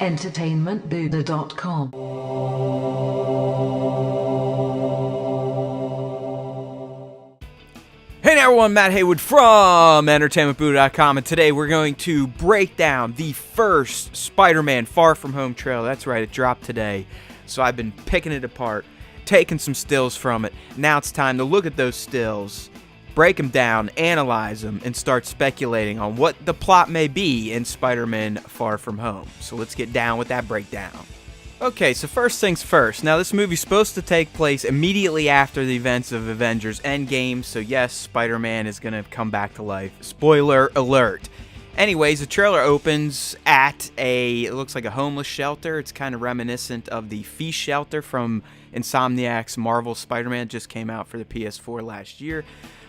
entertainmentbuddha.com. Hey there everyone, Matt Haywood from entertainmentbuddha.com, and today we're going to break down the first Spider-Man Far From Home trailer. That's right, it dropped today, so I've been picking it apart, taking some stills from it. Now it's time to look at those stills, break them down, analyze them, and start speculating on what the plot may be in Spider-Man Far From Home. So let's get down with that breakdown. Okay, so first things first. Now, this movie's supposed to take place immediately after the events of Avengers Endgame, so yes, Spider-Man is going to come back to life. Spoiler alert. Anyways, the trailer opens at it looks like a homeless shelter. It's kind of reminiscent of the Feast Shelter from Insomniac's Marvel Spider-Man. Just came out for the PS4 last year.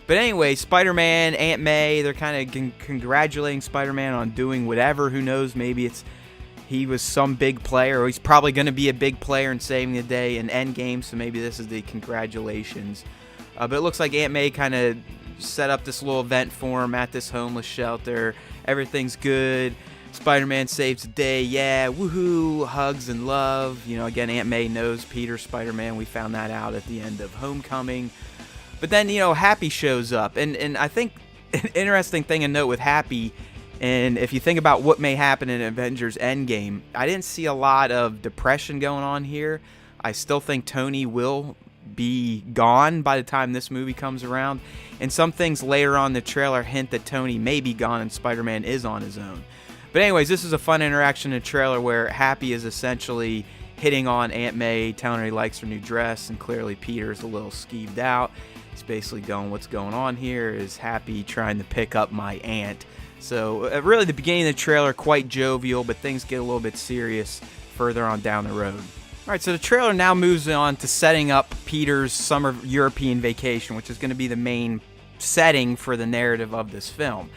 But anyway, Spider-Man, Aunt May, they're kind of congratulating Spider-Man on doing whatever. Who knows, maybe he was some big player, or he's probably going to be a big player in saving the day in Endgame, so maybe this is the congratulations. But it looks like Aunt May kind of set up this little event for him at this homeless shelter. Everything's good. Spider-Man saves the day. Yeah, woohoo, hugs and love. You know, again, Aunt May knows Peter Spider-Man. We found that out at the end of Homecoming. But then, you know, Happy shows up. And I think an interesting thing to note with Happy, and if you think about what may happen in Avengers Endgame, I didn't see a lot of depression going on here. I still think Tony will be gone by the time this movie comes around. And some things later on in the trailer hint that Tony may be gone and Spider-Man is on his own. But anyways, this is a fun interaction in the trailer where Happy is essentially hitting on Aunt May, telling her he likes her new dress, and clearly Peter's a little skeeved out. He's basically going, what's going on here? Is Happy trying to pick up my aunt? So really the beginning of the trailer quite jovial, but things get a little bit serious further on down the road. Alright, so the trailer now moves on to setting up Peter's summer European vacation, which is going to be the main setting for the narrative of this film.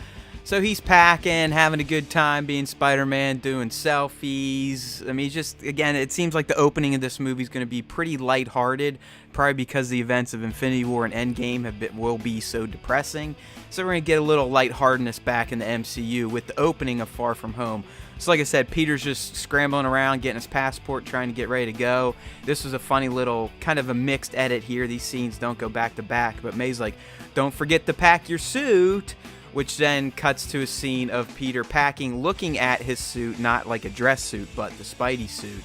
So he's packing, having a good time being Spider-Man, doing selfies. I mean, just, again, it seems like the opening of this movie is going to be pretty lighthearted, probably because the events of Infinity War and Endgame will be so depressing. So we're going to get a little lightheartedness back in the MCU with the opening of Far From Home. So like I said, Peter's just scrambling around, getting his passport, trying to get ready to go. This was a funny little, kind of a mixed edit here. These scenes don't go back to back, but May's like, don't forget to pack your suit, which then cuts to a scene of Peter packing, looking at his suit, not like a dress suit, but the Spidey suit.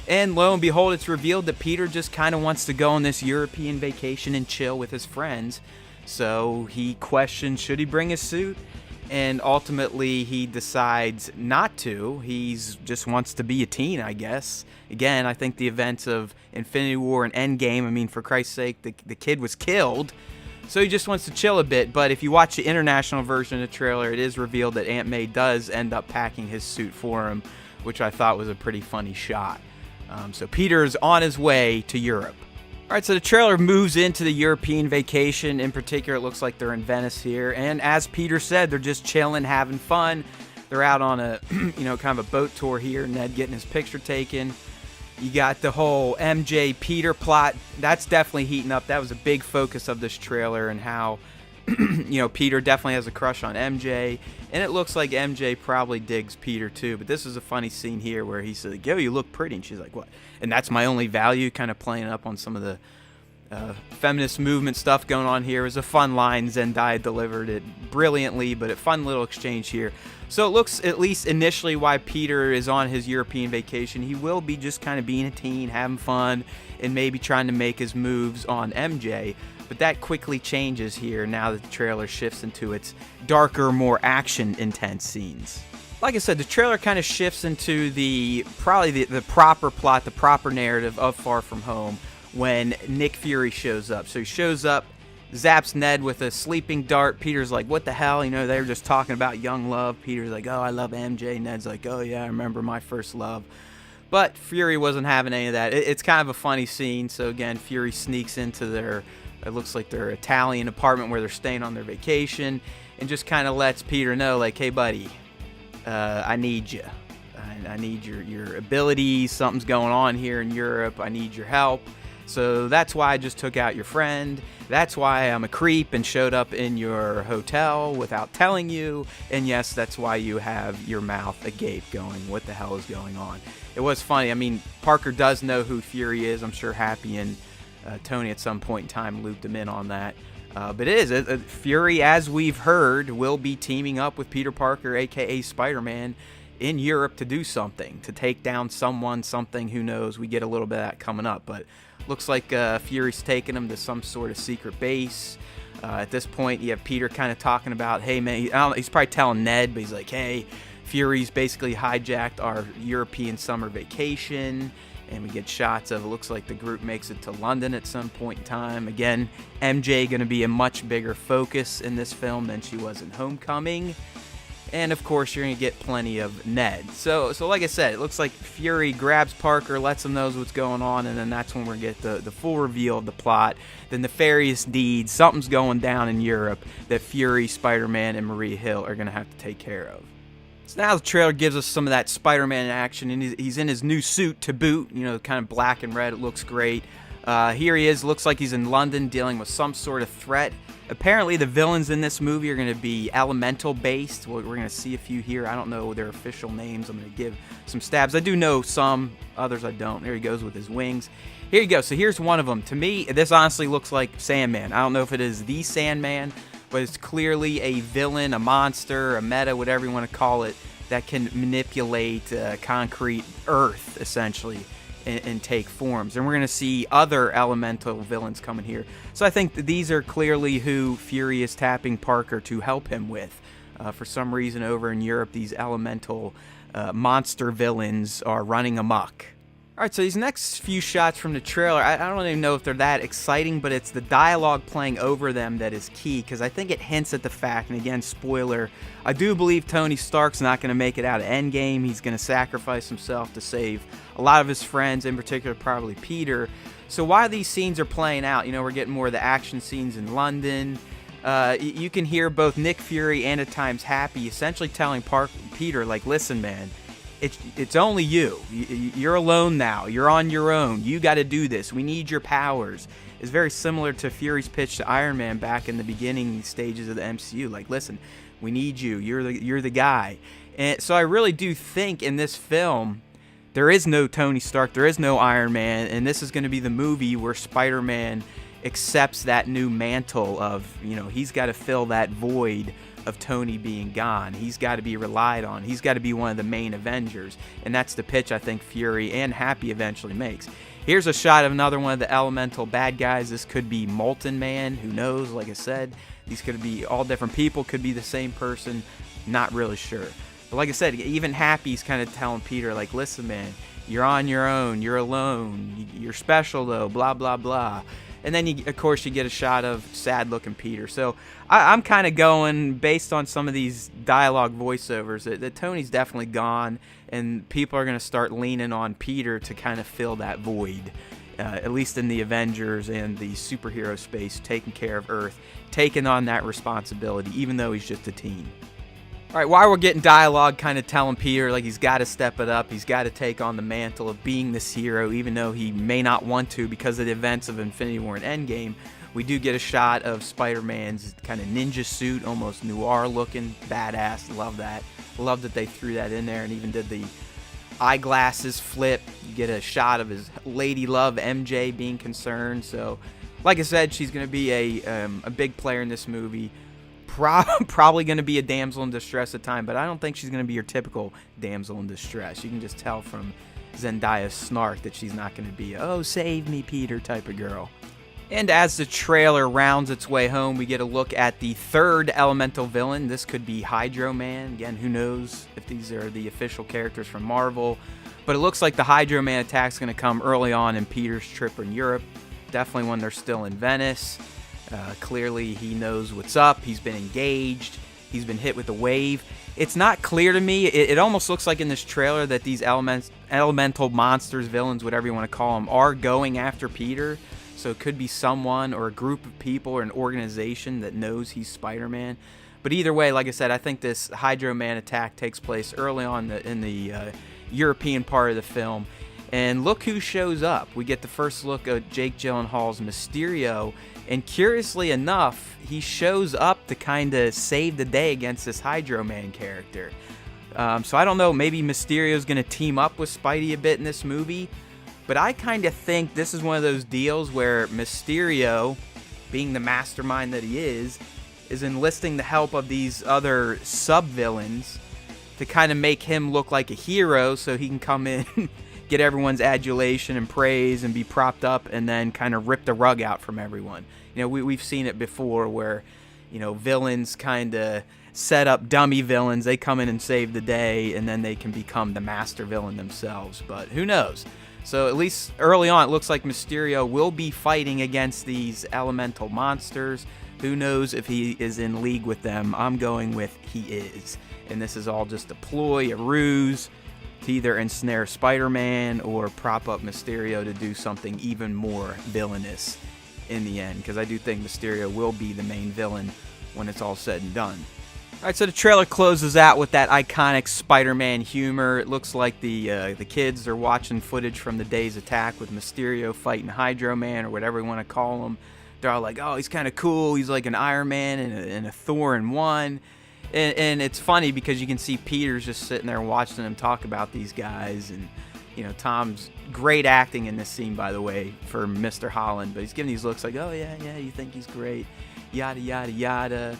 And lo and behold, it's revealed that Peter just kind of wants to go on this European vacation and chill with his friends. So he questions, should he bring his suit? And ultimately, he decides not to. He just wants to be a teen, I guess. Again, I think the events of Infinity War and Endgame, I mean, for Christ's sake, the kid was killed. So he just wants to chill a bit. But if you watch the international version of the trailer, it is revealed that Aunt May does end up packing his suit for him, which I thought was a pretty funny shot. So Peter's on his way to Europe. Alright, so the trailer moves into the European vacation. In particular, it looks like they're in Venice here. And as Peter said, they're just chilling, having fun. They're out on a, kind of a boat tour here. Ned getting his picture taken. You got the whole MJ Peter plot. That's definitely heating up. That was a big focus of this trailer, and how, Peter definitely has a crush on MJ. And it looks like MJ probably digs Peter too. But this is a funny scene here where he's like, yo, you look pretty. And she's like, what? And that's my only value, kind of playing up on some of the feminist movement stuff going on here. It was a fun line. Zendaya delivered it brilliantly, but a fun little exchange here. So it looks, at least initially, why Peter is on his European vacation. He will be just kind of being a teen, having fun, and maybe trying to make his moves on MJ. But that quickly changes here now that the trailer shifts into its darker, more action-intense scenes. Like I said, the trailer kind of shifts into probably the proper plot, the proper narrative of Far From Home when Nick Fury shows up. So he shows up, zaps Ned with a sleeping dart. Peter's like, what the hell? They were just talking about young love. Peter's like, oh, I love MJ. Ned's like, oh, yeah, I remember my first love. But Fury wasn't having any of that. It's kind of a funny scene. So, again, Fury sneaks into it looks like their Italian apartment where they're staying on their vacation, and just kind of lets Peter know, like, hey, buddy, I need you. I need your abilities. Something's going on here in Europe. I need your help. So that's why I just took out your friend. That's why I'm a creep and showed up in your hotel without telling you. And yes, that's why you have your mouth agape going, what the hell is going on? It was funny. I mean, Parker does know who Fury is. I'm sure Happy and Tony at some point in time looped him in on that. But it is. Fury, as we've heard, will be teaming up with Peter Parker, a.k.a. Spider-Man, in Europe to do something, to take down someone, something, who knows. We get a little bit of that coming up, but looks like Fury's taking him to some sort of secret base. At this point, you have Peter kind of talking about, hey, man, he's probably telling Ned, but he's like, hey, Fury's basically hijacked our European summer vacation. And we get shots of, it looks like the group makes it to London at some point in time. Again, MJ going to be a much bigger focus in this film than she was in Homecoming. And of course, you're going to get plenty of Ned. So like I said, it looks like Fury grabs Parker, lets him know what's going on, and then that's when we get the full reveal of the plot. The nefarious deeds, something's going down in Europe that Fury, Spider-Man, and Maria Hill are going to have to take care of. So now the trailer gives us some of that Spider-Man action, and he's in his new suit to boot, kind of black and red. It looks great. Here he is. Looks like he's in London dealing with some sort of threat. Apparently, the villains in this movie are going to be elemental-based. We're going to see a few here. I don't know their official names. I'm going to give some stabs. I do know some. Others I don't. There he goes with his wings. Here you go. So here's one of them. To me, this honestly looks like Sandman. I don't know if it is the Sandman, but it's clearly a villain, a monster, a meta, whatever you want to call it, that can manipulate concrete earth, essentially, and take forms. And we're going to see other elemental villains coming here. So I think these are clearly who Fury is tapping Parker to help him with. For some reason over in Europe, these elemental monster villains are running amok. Alright, so these next few shots from the trailer, I don't even know if they're that exciting, but it's the dialogue playing over them that is key, because I think it hints at the fact, and again, spoiler, I do believe Tony Stark's not going to make it out of Endgame. He's going to sacrifice himself to save a lot of his friends, in particular probably Peter. So while these scenes are playing out, we're getting more of the action scenes in London. You can hear both Nick Fury and at times Happy essentially telling Peter, like, listen, man, it's only you. You're alone now. You're on your own. You got to do this. We need your powers. It's very similar to Fury's pitch to Iron Man back in the beginning stages of the MCU. Like, listen, we need you. You're the guy. And so I really do think in this film, there is no Tony Stark. There is no Iron Man. And this is going to be the movie where Spider-Man accepts that new mantle of, he's got to fill that void of Tony being gone. He's got to be relied on. He's got to be one of the main Avengers. And that's the pitch I think Fury and Happy eventually makes. Here's a shot of another one of the elemental bad guys. This could be Molten Man. Who knows? Like I said, these could be all different people. Could be the same person. Not really sure. But like I said, even Happy's kind of telling Peter, like, listen, man, you're on your own. You're alone. You're special, though. Blah, blah, blah. And then, of course, you get a shot of sad-looking Peter. So I'm kind of going, based on some of these dialogue voiceovers, that Tony's definitely gone, and people are going to start leaning on Peter to kind of fill that void, at least in the Avengers and the superhero space, taking care of Earth, taking on that responsibility, even though he's just a teen. All right, while we're getting dialogue kind of telling Peter, like, he's got to step it up, he's got to take on the mantle of being this hero, even though he may not want to because of the events of Infinity War and Endgame, we do get a shot of Spider-Man's kind of ninja suit, almost noir-looking, badass, love that. Love that they threw that in there and even did the eyeglasses flip. You get a shot of his lady love, MJ, being concerned. So, like I said, she's going to be a big player in this movie. Probably going to be a damsel in distress at time, but I don't think she's going to be your typical damsel in distress. You can just tell from Zendaya's snark that she's not going to be a, oh, save me, Peter type of girl. And as the trailer rounds its way home, we get a look at the third elemental villain. This could be Hydro Man. Again, who knows if these are the official characters from Marvel. But it looks like the Hydro Man attack is going to come early on in Peter's trip in Europe. Definitely when they're still in Venice. Clearly, he knows what's up. He's been engaged. He's been hit with a wave. It's not clear to me. It almost looks like in this trailer that these elemental monsters, villains, whatever you want to call them, are going after Peter. So it could be someone or a group of people or an organization that knows he's Spider-Man. But either way, like I said, I think this Hydro Man attack takes place early on in the European part of the film. And look who shows up. We get the first look at Jake Gyllenhaal's Mysterio, and curiously enough, he shows up to kind of save the day against this Hydro Man character. So I don't know, maybe Mysterio's going to team up with Spidey a bit in this movie, but I kind of think this is one of those deals where Mysterio, being the mastermind that he is enlisting the help of these other sub-villains to kind of make him look like a hero so he can come in, get everyone's adulation and praise and be propped up and then kind of rip the rug out from everyone. You know, we've seen it before where, you know, villains kind of set up dummy villains. They come in and save the day, and then they can become the master villain themselves. But who knows? So at least early on, it looks like Mysterio will be fighting against these elemental monsters. Who knows if he is in league with them? I'm going with he is. And this is all just a ploy, a ruse, to either ensnare Spider-Man or prop up Mysterio to do something even more villainous in the end. Because I do think Mysterio will be the main villain when it's all said and done. Alright, so the trailer closes out with that iconic Spider-Man humor. It looks like the kids are watching footage from the day's attack with Mysterio fighting Hydro Man or whatever you want to call him. They're all like, oh, he's kind of cool. He's like an Iron Man and a Thor in one. And it's funny because you can see Peter's just sitting there watching them talk about these guys. And, you know, Tom's great acting in this scene, by the way, for Mr. Holland. But he's giving these looks like, oh, yeah, you think he's great. Yada, yada, yada.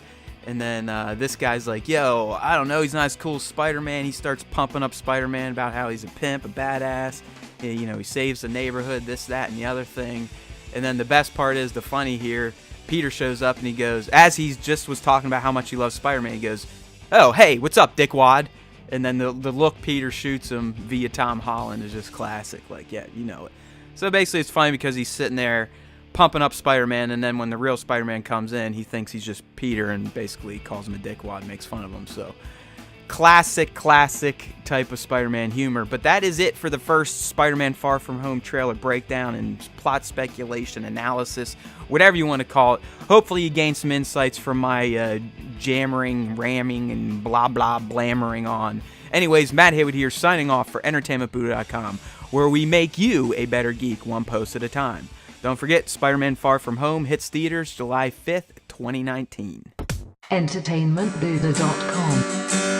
And then this guy's like, yo, I don't know, he's not as cool as Spider-Man. He starts pumping up Spider-Man about how he's a pimp, a badass. You know, he saves the neighborhood, this, that, and the other thing. And then the best part is, the funny here, Peter shows up and he goes, as he just was talking about how much he loves Spider-Man, he goes, oh, hey, what's up, dickwad? And then the look Peter shoots him via Tom Holland is just classic. Like, yeah, you know it. So basically it's funny because he's sitting there pumping up Spider-Man, and then when the real Spider-Man comes in, he thinks he's just Peter and basically calls him a dickwad, makes fun of him. So classic type of Spider-Man humor. But that is it for the first Spider-Man Far From Home trailer breakdown and plot speculation, analysis, whatever you want to call it. Hopefully you gained some insights from my jammering, ramming, and blah blah blammering on. Anyways, Matt Haywood here, signing off for entertainmentbuddha.com, where we make you a better geek one post at a time. Don't forget, Spider-Man Far From Home hits theaters July 5th, 2019. entertainmentbuddha.com